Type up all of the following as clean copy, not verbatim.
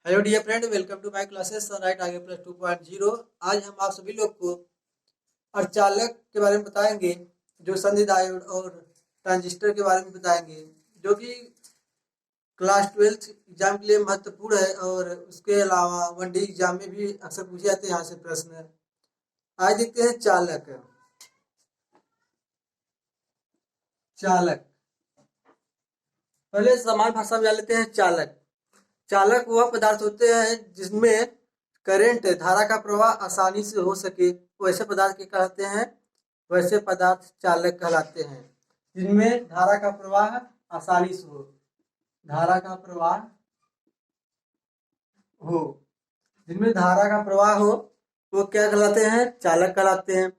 Hello dear friend, welcome to my classes sunright आगे plus 2.0। आज हम आप सभी लोग को अर्धचालक के बारे में बताएंगे, जो संधि डायोड और ट्रांजिस्टर के बारे में बताएंगे, जो कि क्लास 12 एग्जाम के लिए महत्वपूर्ण है और उसके अलावा 1D एग्जाम में भी अक्सर पूछे जाते हैं यहाँ से प्रश्न। आज देखते हैं चालक। चालक पहले सामान्य भाषा में जान लेते हैं। चालक चालक वह पदार्थ होते हैं जिसमें करंट धारा का प्रवाह आसानी से हो सके, वैसे पदार्थ के कहलाते हैं। वैसे पदार्थ चालक कहलाते हैं जिनमें धारा का प्रवाह आसानी से हो। धारा का प्रवाह हो जिनमें धारा का प्रवाह हो वो क्या कहलाते हैं? चालक कहलाते हैं।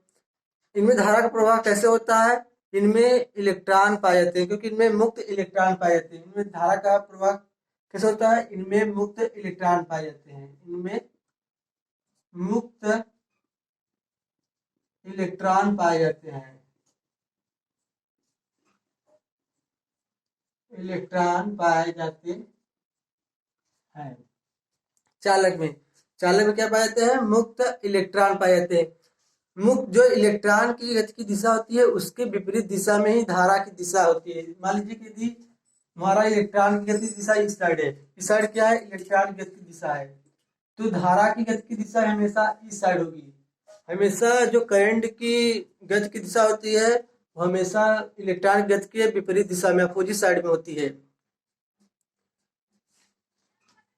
इनमें धारा का प्रवाह कैसे होता है? इनमें इलेक्ट्रॉन पाए जाते हैं, क्योंकि इनमें मुक्त इलेक्ट्रॉन पाए जाते हैं। इनमें धारा का प्रवाह कैसे होता है? इनमें मुक्त इलेक्ट्रॉन पाए जाते हैं। इनमें मुक्त इलेक्ट्रॉन पाए जाते हैं। इलेक्ट्रॉन पाए जाते हैं चालक में क्या पाए जाते हैं? मुक्त इलेक्ट्रॉन पाए जाते हैं। मुक्त जो इलेक्ट्रॉन की गति की दिशा होती है उसके विपरीत दिशा में ही धारा की दिशा होती है। मान लीजिए कि यदि हमारा इलेक्ट्रॉन की गति दिशा इस साइड है, इस साइड क्या है? इलेक्ट्रॉन की गति की दिशा है, तो धारा की गति की दिशा हमेशा इस साइड होगी। हमेशा जो करंट की गति की दिशा होती है वो हमेशा इलेक्ट्रॉन की गति के विपरीत दिशा में, अपोजिट साइड में होती है।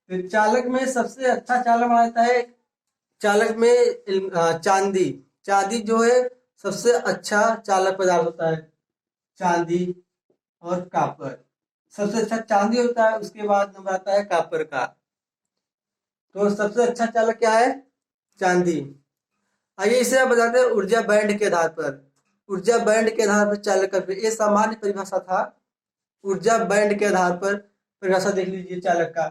तो चालक में सबसे अच्छा चालक माना जाता है, चालक में चांदी। चांदी जो है सबसे अच्छा चालक पदार्थ होता है। चांदी और कॉपर सबसे अच्छा चांदी होता है, उसके बाद नंबर आता है कॉपर का। तो सबसे अच्छा चालक क्या है? चांदी। आइए इसे आप बताते हैं ऊर्जा बैंड के आधार पर। ऊर्जा बैंड के आधार पर चालक का ये सामान्य परिभाषा था। ऊर्जा बैंड के आधार पर परिभाषा देख लीजिए चालक का।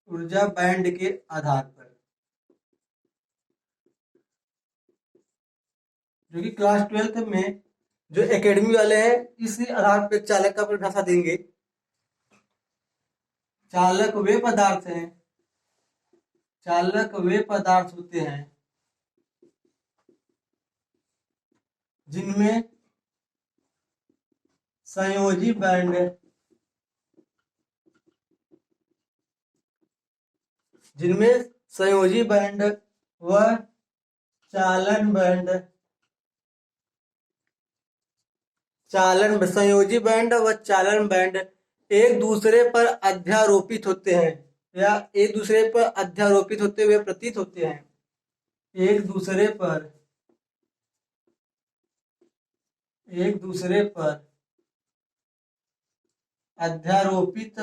ऊर्जा बैंड के आधार पर, जो कि क्लास 12 में जो एकेडमी वाले हैं इसी आधार पर चालक का परिभाषा देंगे। चालक वे पदार्थ हैं, चालक वे पदार्थ होते हैं जिनमें संयोजी बैंड व संयोजी बैंड व चालन बैंड एक दूसरे पर अध्यारोपित होते हैं, या एक दूसरे पर अध्यारोपित होते हुए प्रतीत होते हैं। एक दूसरे पर अध्यारोपित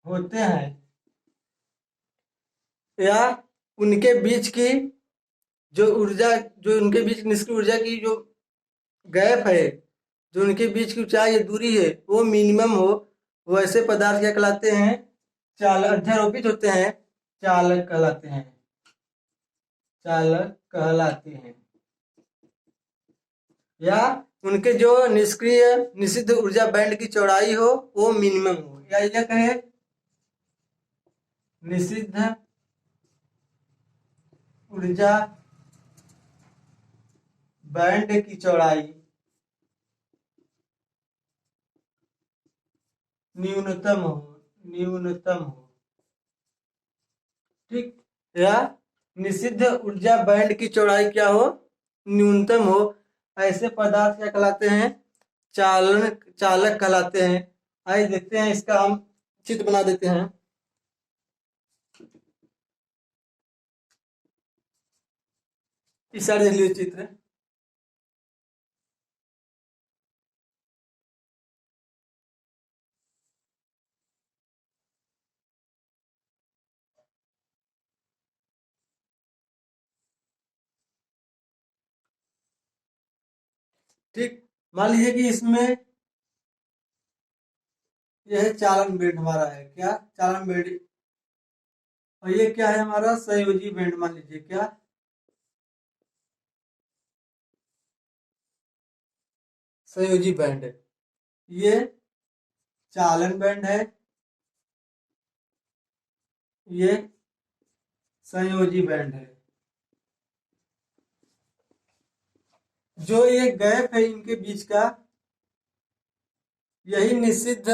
होते हैं, या उनके बीच की जो उनके बीच निष्क्रिय ऊर्जा की जो गैप है, जो उनके बीच की ऊंचाई या दूरी है वो मिनिमम हो, वैसे पदार्थ क्या कहलाते हैं? अध्यारोपित होते हैं, चालक कहलाते हैं। चालक कहलाते हैं। या उनके जो निष्क्रिय निषिद्ध ऊर्जा बैंड की चौड़ाई हो वो मिनिमम हो, या यह कहे निषिद्ध ऊर्जा बैंड की चौड़ाई न्यूनतम हो। ठीक, या निषिद्ध ऊर्जा बैंड की चौड़ाई क्या हो? न्यूनतम हो। ऐसे पदार्थ क्या कहलाते हैं? चालक कहलाते हैं। आइए देखते हैं, इसका हम चित्र बना देते हैं। इस साइड देख लीजिए चित्र। ठीक, मान लीजिए कि इसमें यह चालन बैंड हमारा है। क्या चालन बैंड? और ये क्या है हमारा? संयोजी बैंड। मान लीजिए क्या? संयोजी बैंड। ये चालन बैंड है, ये संयोजी बैंड है। जो ये गैप है इनके बीच का, यही निषिद्ध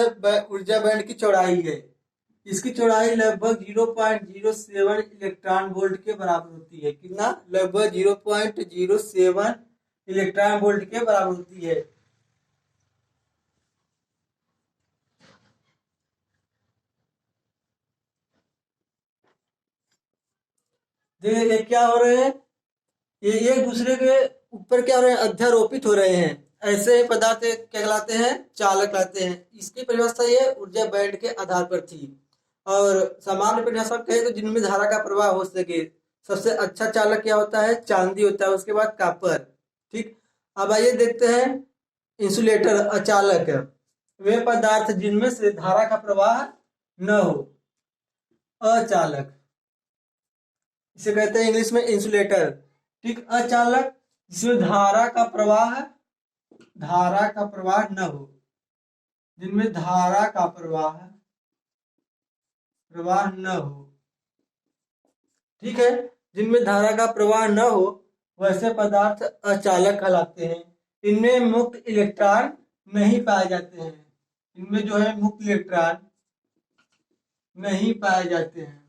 ऊर्जा बैंड की चौड़ाई है। इसकी चौड़ाई लगभग 0.07 इलेक्ट्रॉन वोल्ट के बराबर होती है। कितना? लगभग 0.07 इलेक्ट्रॉन वोल्ट के बराबर होती है। देखिए ये क्या हो रहे हैं, ये एक दूसरे के ऊपर क्या हो रहे हैं, अध्यारोपित हो रहे हैं। ऐसे पदार्थ क्या कहलाते हैं? चालक कहलाते हैं। इसकी परिभाषा ये ऊर्जा बैंड के आधार पर थी। और सामान्य परिभाषा कहें तो जिनमें धारा का प्रवाह हो सके, सबसे अच्छा चालक क्या होता है? चांदी होता है, उसके बाद कॉपर। ठीक। अब आइए देखते हैं इंसुलेटर, अचालक। वे पदार्थ जिनमें से धारा का प्रवाह न हो, अचालक, इसे कहते हैं इंग्लिश में इंसुलेटर। ठीक। अचालक जिसमें धारा का प्रवाह न हो, जिनमें धारा का प्रवाह न हो। ठीक है। जिनमें धारा का प्रवाह न हो वैसे पदार्थ अचालक कहलाते हैं। इनमें मुक्त इलेक्ट्रॉन नहीं पाए जाते हैं। इनमें जो है मुक्त इलेक्ट्रॉन नहीं पाए जाते हैं।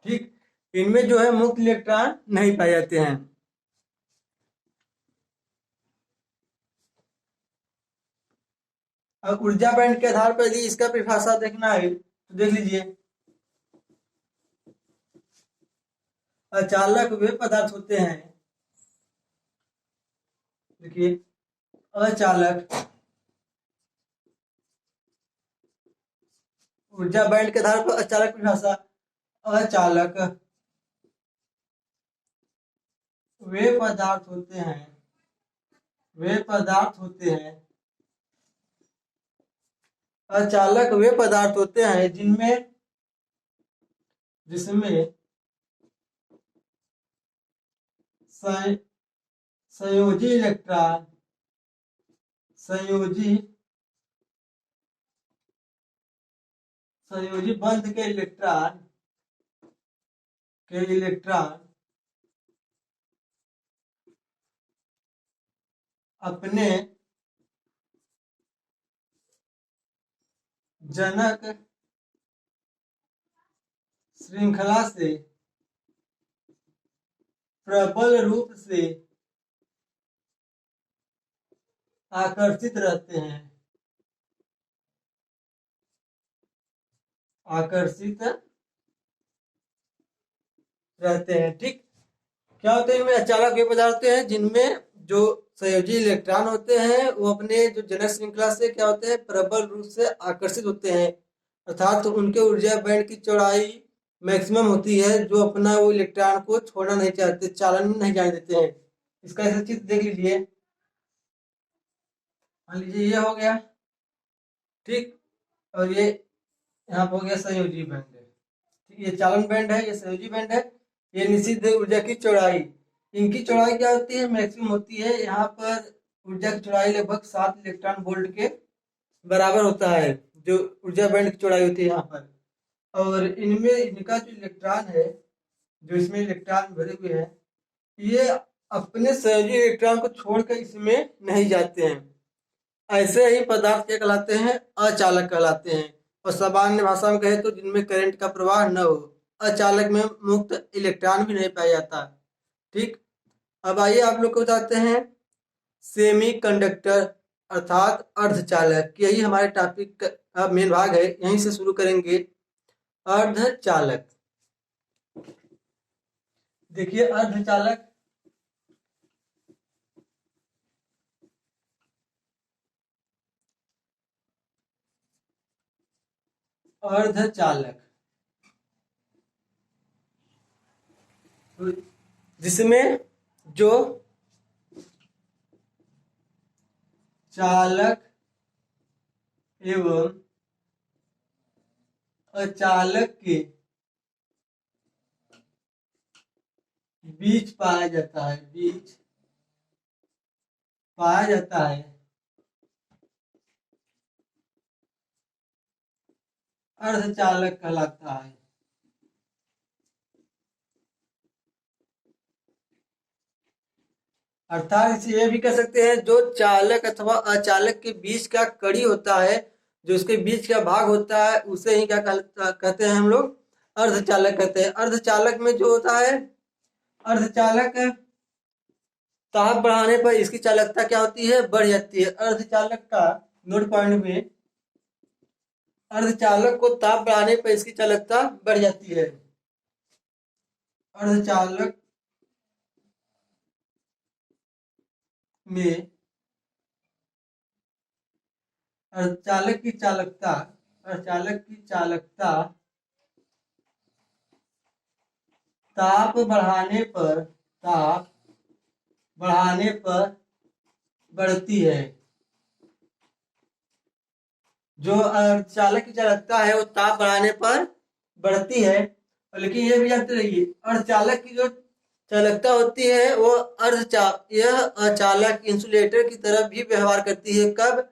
ठीक। इनमें जो है मुक्त इलेक्ट्रॉन नहीं पाए जाते हैं। अब ऊर्जा बैंड के आधार पर यदि इसका परिभाषा देखना है तो देख लीजिए। अचालक वे पदार्थ होते हैं, देखिए, अचालक ऊर्जा बैंड के आधार पर अचालक परिभाषा। अचालक वे पदार्थ होते हैं, अचालक वे पदार्थ होते हैं जिसमें संयोजी इलेक्ट्रॉन, संयोजी बंध के इलेक्ट्रॉन अपने जनक श्रृंखला से प्रबल रूप से आकर्षित रहते हैं, ठीक। क्या होते हैं? इनमें अचालक वे पदार्थ होते हैं जिनमें जो संयोजी इलेक्ट्रॉन होते हैं वो अपने जो जनक श्रृंखला से क्या होते हैं? प्रबल रूप से आकर्षित होते हैं। अर्थात तो उनके ऊर्जा बैंड की चौड़ाई मैक्सिमम होती है, जो अपना वो इलेक्ट्रॉन को छोड़ना नहीं चाहते, चालन में नहीं जाने देते हैं। इसका ऐसा चित्र देख लीजिए। मान लीजिए ये हो गया, ठीक, और ये यहाँ पर हो गया संयोजी बैंड है। ठीक, ये चालन बैंड है, ये संयोजी बैंड है। ये निषिद्ध ऊर्जा की चौड़ाई, इनकी चौड़ाई क्या होती है? मैक्सिमम होती है। यहाँ पर ऊर्जा की चौड़ाई लगभग 7 इलेक्ट्रॉन वोल्ट के बराबर होता है, जो ऊर्जा बैंड की चौड़ाई होती है यहाँ पर। और इनमें इनका जो इलेक्ट्रॉन है, जो इसमें इलेक्ट्रॉन भरे हुए हैं, ये अपने संयोजी इलेक्ट्रॉन को छोड़कर इसमें नहीं जाते हैं। ऐसे ही पदार्थ क्या कहलाते हैं? अचालक कहलाते हैं। और सामान्य भाषा में कहे तो जिनमें करंट का प्रवाह न हो, अचालक में मुक्त इलेक्ट्रॉन भी नहीं पाया जाता। ठीक। अब आइए आप लोग को बताते हैं सेमी कंडक्टर अर्थात अर्धचालक। यही हमारे टॉपिक का मेन भाग है, यहीं से शुरू करेंगे। अर्धचालक, देखिए अर्धचालक अर्धचालक जिसमें जो चालक एवं अचालक के बीज पाया जाता है, बीज पाया जाता है, अर्धचालक कहलाता है। अर्थात इसे ये भी कह सकते हैं, जो चालक अथवा अचालक के बीच का कड़ी होता है, जो उसके बीच का भाग होता है, उसे ही क्या कहते हैं हम लोग, अर्धचालक कहते हैं। अर्धचालक में जो होता है, अर्धचालक ताप बढ़ाने पर इसकी चालकता क्या होती है, बढ़ जाती है। अर्धचालक का नोट पॉइंट में, अर्धचालक को ताप बढ़ाने पर इसकी चालकता बढ़ जाती है। अर्धचालक में अर्धचालक की चालकता, अर्धचालक की चालकता ताप बढ़ाने पर, ताप बढ़ाने पर बढ़ती है। जो अर्धचालक की चालकता है वो ताप बढ़ाने पर बढ़ती है। लेकिन ये भी जानते रहिए, अर्धचालक की जो चालकता होती है वो यह अचालक इंसुलेटर की तरह भी व्यवहार करती है। कब?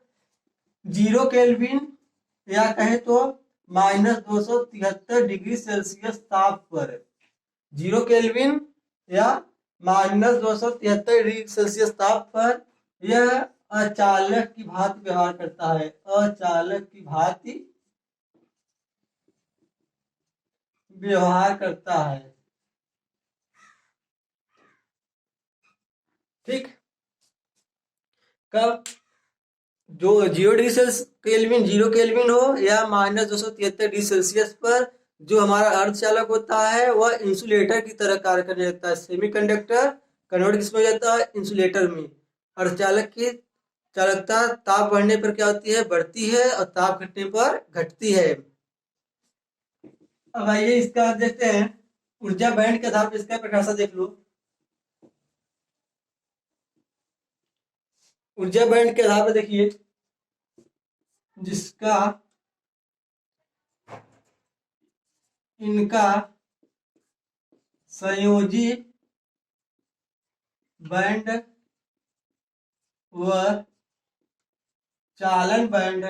0 केल्विन या कहे तो -273 डिग्री सेल्सियस ताप पर। 0 केल्विन या -273 डिग्री सेल्सियस ताप पर यह अचालक की भांति व्यवहार करता है, अचालक की भांति व्यवहार करता है। ठीक। कब? जो 0 केल्विन 0 केल्विन हो या -273 डिग्री सेल्सियस पर जो हमारा अर्धचालक होता है वह इंसुलेटर की तरह कार्य करने लगता है। सेमीकंडक्टर कन्वर्ट किसमें हो जाता है, इंसुलेटर में। अर्धचालक की चालकता ताप बढ़ने पर क्या होती है, बढ़ती है, और ताप घटने पर घटती है। अब आइए इसका देखते हैं, ऊर्जा बैंड के आधार पर इसका परिभाषा देख लो। ऊर्जा बैंड के आधार पर देखिए, जिसका इनका संयोजी बैंड व चालन बैंड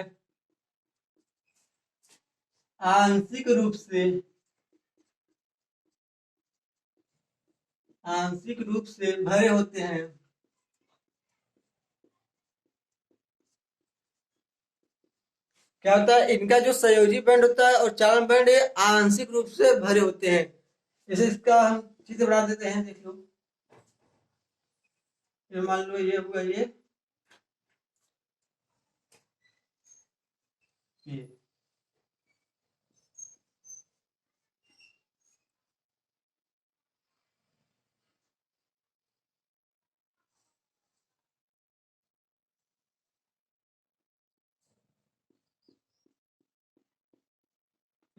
आंशिक रूप से भरे होते हैं। क्या होता है, इनका जो संयोजी बैंड होता है और चालन बैंड आंशिक रूप से भरे होते हैं। जैसे इसका हम चित्र बना देते हैं, देख लो। ये मान लो ये हुआ, ये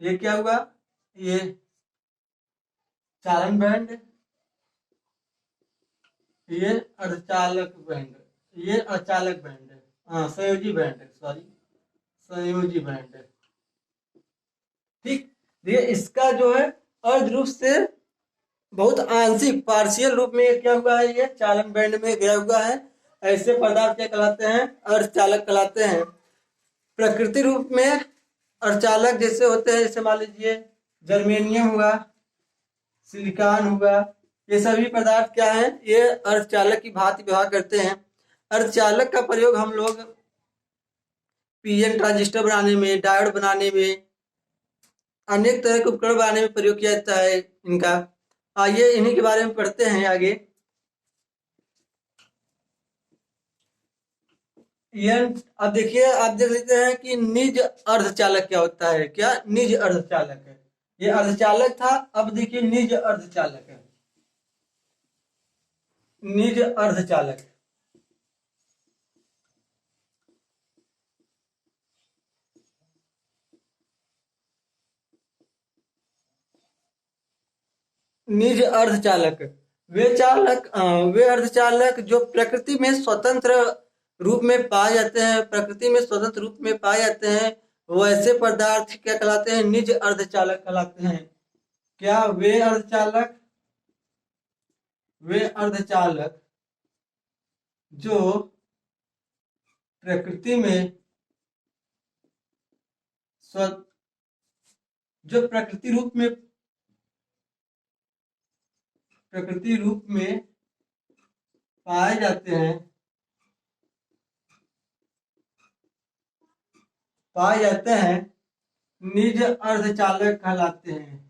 क्या हुआ, ये चालन बैंड, ये अर्धचालक बैंड, ये अचालक बैंड है, हाँ संयोजी बैंड है, सॉरी संयोजी बैंड है। ठीक। देखिए इसका जो है अर्ध रूप से बहुत आंशिक पार्शियल रूप में क्या हुआ है, ये चालन बैंड में गया हुआ है। ऐसे पदार्थ क्या कहलाते हैं, अर्धचालक कहलाते हैं। प्रकृति रूप में अर्धचालक जैसे होते हैं, जैसे मान लीजिए जर्मेनियम हुआ, सिलिकॉन हुआ, ये सभी पदार्थ क्या है, ये अर्धचालक की भांति व्यवहार करते हैं। अर्धचालक का प्रयोग हम लोग पीएन ट्रांजिस्टर बनाने में, डायोड बनाने में, अनेक तरह के उपकरण बनाने में प्रयोग किया जाता है इनका। आइए इन्हीं के बारे में पढ़ते हैं आगे। अब देखिए, आप देख लेते हैं कि निज अर्धचालक क्या होता है। क्या निज अर्धचालक है, ये अर्धचालक था, अब देखिए निज अर्धचालक है। निज अर्धचालक, निज अर्धचालक वे अर्धचालक जो प्रकृति में स्वतंत्र रूप में पाए जाते हैं, प्रकृति में स्वतंत्र रूप में पाए जाते हैं, वैसे पदार्थ क्या कहलाते हैं, निज अर्धचालक कहलाते हैं। क्या वे अर्धचालक वे अर्धचालक जो प्रकृति में स्व जो प्रकृति रूप में पाए जाते हैं निज अर्धचालक कहलाते हैं।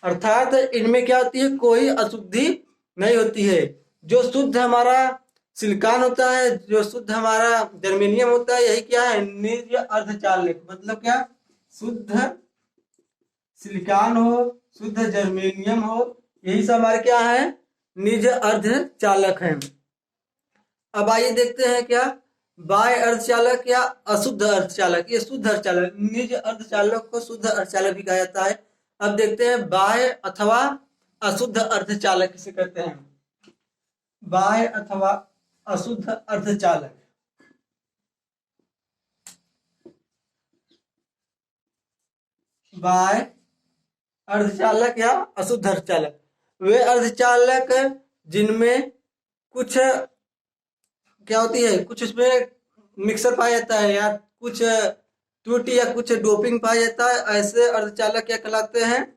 अर्थात इनमें क्या होती है, कोई अशुद्धि नहीं होती है। जो शुद्ध हमारा सिलिकॉन होता है, जो शुद्ध हमारा जर्मेनियम होता है, यही क्या है, निज अर्धचालक। मतलब क्या, शुद्ध सिलिकॉन हो, शुद्ध जर्मेनियम हो, यही सब हमारे क्या है, निज अर्धचालक हैं। अब आइए देखते हैं क्या बाह्य अर्धचालक या अशुद्ध अर्धचालक। ये शुद्ध अर्धचालक, निज अर्धचालक को शुद्ध अर्धचालक भी कहा जाता है। अब देखते हैं बाह्य अथवा अशुद्ध अर्धचालक किसे कहते हैं। बाह्य अथवा अशुद्ध अर्धचालक। बाह्य अर्धचालक या अशुद्ध अर्धचालक वे अर्धचालक जिनमें कुछ क्या होती है, कुछ उसमें मिक्सर पाया जाता है या कुछ त्रुटि या कुछ डोपिंग पाया जाता है, ऐसे अर्धचालक क्या कहलाते हैं,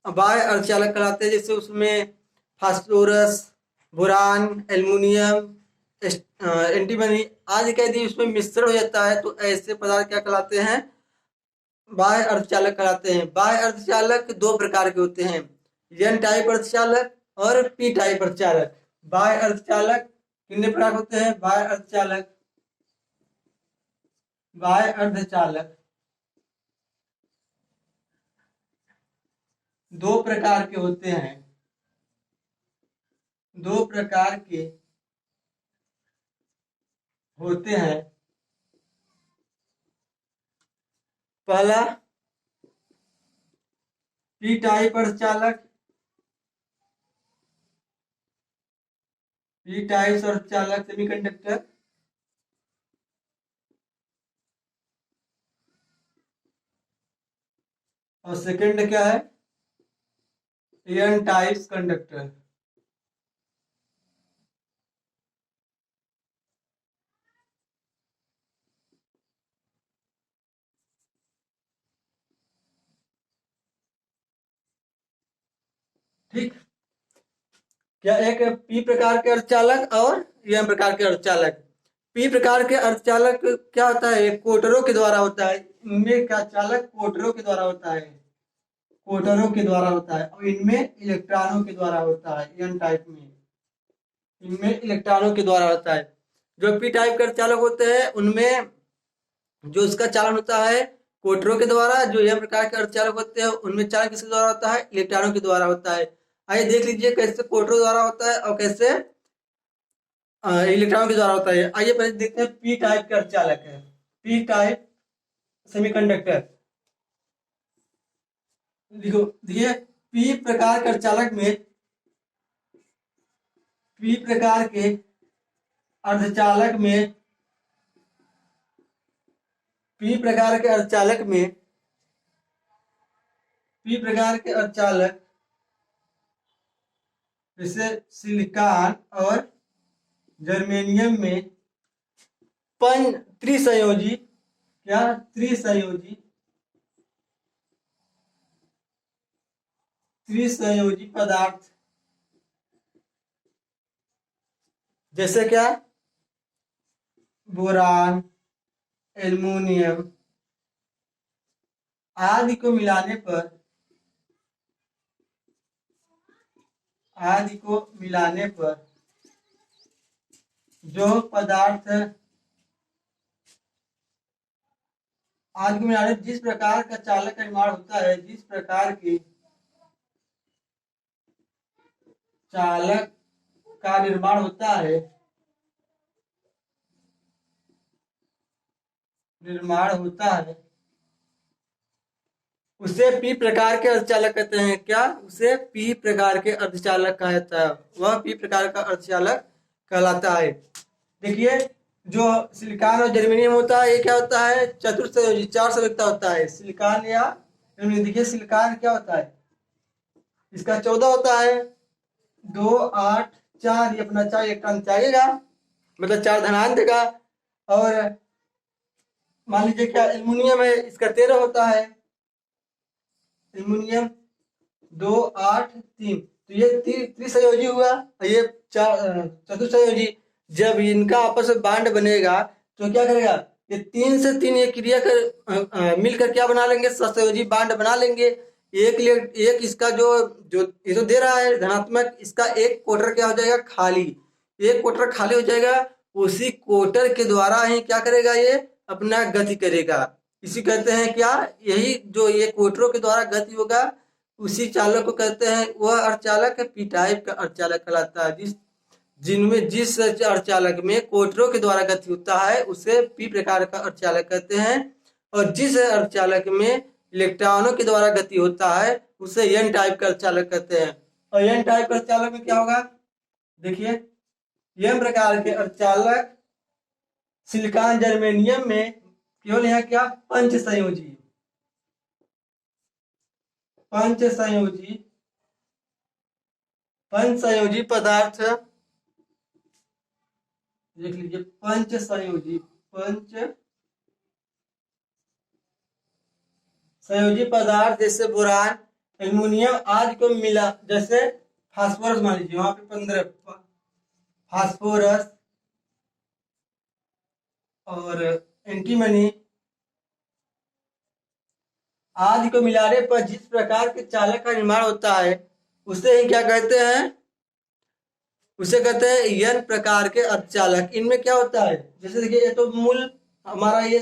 बाह्य अर्धचालक कहलाते हैं। जैसे उसमें फास्फोरस, बोरान, एल्युमिनियम, एंटीमनी आदि का यदि उसमें मिश्रण हो जाता है तो ऐसे पदार्थ क्या कहलाते हैं, बाह्य अर्धचालक कहलाते हैं। बाह्य अर्धचालक दो प्रकार के होते हैं, एन टाइप अर्धचालक और पी टाइप अर्धचालक। बाह्य अर्धचालक कितने प्रकार होते हैं, बाह्य अर्धचालक दो प्रकार के होते हैं, दो प्रकार के होते हैं। पहला पी टाइप अर्धचालक, पी टाइप अर्धचालक सेमीकंडक्टर, और सेकंड क्या है, एन टाइप कंडक्टर। ठीक, क्या एक पी प्रकार के अर्धचालक और एन प्रकार के अर्धचालक। पी प्रकार के अर्धचालक क्या होता है, कोटरों के द्वारा होता है। इनमें क्या चालक कोटरों के द्वारा होता है, कोटरों के द्वारा होता है, और इनमें इलेक्ट्रॉनों के द्वारा होता है। एन टाइप में इनमें इलेक्ट्रॉनों के द्वारा होता है। जो पी टाइप के अर्धचालक होते हैं उनमें जो उसका चालन होता है कोटरों के द्वारा। जो एन प्रकार के अर्धचालक होते हैं उनमें चालन किसके द्वारा होता है, इलेक्ट्रॉनों के द्वारा होता है। आइए देख लीजिए कैसे कोटरों द्वारा होता है और कैसे इलेक्ट्रॉनों के द्वारा होता है। आइए पहले देखते हैं पी टाइप के अर्धचालक है, पी टाइप सेमीकंडक्टर। देखो देखिए, पी प्रकार के अर्धचालक में, पी प्रकार के अर्धचालक में, पी प्रकार के अर्धचालक में, पी प्रकार के अर्धचालक जैसे सिलिकॉन और जर्मेनियम में त्रिसंयोजी, क्या त्रिसंयोजी पदार्थ, जैसे क्या बोरान, एल्युमिनियम आदि को मिलाने पर जो पदार्थ आदि को मिलाने जिस प्रकार का चालक का निर्माण होता है, जिस प्रकार की चालक का निर्माण होता है, उसे पी प्रकार के अर्धचालक कहते हैं। क्या, उसे पी प्रकार के अर्धचालक कहा जाता है, वह पी प्रकार का अर्धचालक कहलाता है। देखिए जो सिलिकॉन और जर्मेनियम होता है, ये क्या होता है, चतुर्संयोजी, 4 संयुक्ता होता है। सिलिकॉन या जर्मेनियम, देखिए सिलिकॉन क्या होता है, इसका 14 होता है, 2 8 4, ये अपना 4 इलेक्ट्रॉन चाहिएगा, मतलब 4 धनात्मक देगा। और मान लीजिए क्या एल्युमिनियम है, इसका 13 होता है, एल्युमिनियम 2 8 3, तो ये त्रिसंयोजी हुआ, और ये चतुर्संयोजी। जब इनका आपस में बांड बनेगा तो क्या करेगा, ये 3 से 3 ये क्रिया कर मिलकर क्या बना लेंगे, सहसंयोजी बांड बना लेंगे। एक इसका जो जो ये तो दे रहा है धनात्मक, इसका एक क्वार्टर क्या हो जाएगा, खाली, एक क्वार्टर खाली हो जाएगा। उसी क्वार्टर के द्वारा ही क्या करेगा, ये अपना गति करेगा। इसी कहते हैं क्या, यही जो ये क्वार्टरों के द्वारा गति होगा, उसी चालक को कहते हैं, वह अर्धचालक पी टाइप का अर्धचालक कहलाता है। जिस अर्धचालक में क्वार्टरों के द्वारा गति होता है उसे पी प्रकार का अर्धचालक कहते हैं, और जिस अर्धचालक में इलेक्ट्रॉनों के द्वारा गति होता है उसे एन टाइप का अर्धचालक कहते हैं। और एन टाइप का अर्धचालक में क्या होगा, देखिए एन प्रकार के अर्धचालक सिलिकॉन जर्मेनियम में केवल यहाँ क्या, पंच संयोजी पंच संयोजी पदार्थ, देख लीजिए पंच संयोजी पदार्थ जैसे बोरान, एल्युमिनियम आदि को मिला, जैसे फास्फोरस, मान लीजिए वहां पे 15 फास्फोरस और एंटीमनी आदि को मिलाने पर जिस प्रकार के चालक का निर्माण होता है उसे ही क्या कहते हैं, उसे कहते हैं एन प्रकार के अर्धचालक। इनमें क्या होता है, जैसे देखिए ये तो मूल, हमारा ये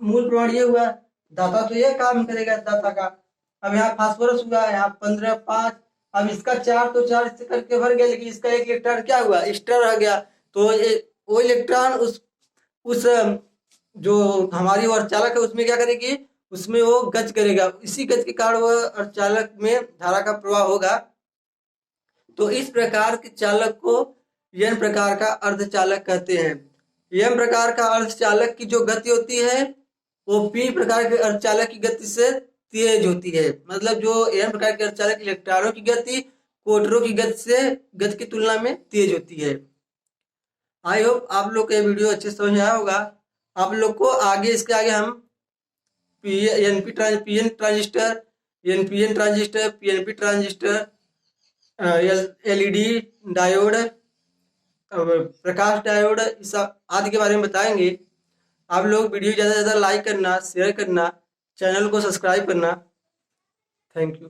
मूल प्रमाण ये हुआ, दाता तो ये काम करेगा दाता का। अब यहाँ फास्फोरस हुआ, यहाँ 15 5, अब इसका 4 तो 4 इससे करके भर गया, लेकिन इसका एक इलेक्ट्रॉन क्या हुआ, एक्स्ट्रा रह गया, तो वो इलेक्ट्रॉन उस जो हमारी वो अर्धचालक है उसमें क्या करेगी, उसमें वो गति करेगा, इसी गति के कारण वह अर्धचालक में धारा का प्रवाह होगा। तो इस प्रकार के चालक को एन प्रकार का अर्धचालक कहते हैं। एन प्रकार का अर्धचालक की जो गति होती है वो पी प्रकार के अर्धचालक की गति से तेज होती है। मतलब जो एन प्रकार के अर्धचालक इलेक्ट्रॉनों की गति क्वार्टरों की गति की तुलना में तेज होती है। आई होप आप लोग को ये वीडियो अच्छे से समझ आया होगा। आप लोग को आगे, इसके आगे हम PN transistor, NPN transistor, PNP transistor, LED diode, प्रकाश डायोड, इस आदि के बारे में बताएंगे। आप लोग वीडियो ज़्यादा से ज़्यादा लाइक करना, शेयर करना, चैनल को सब्सक्राइब करना। Thank you.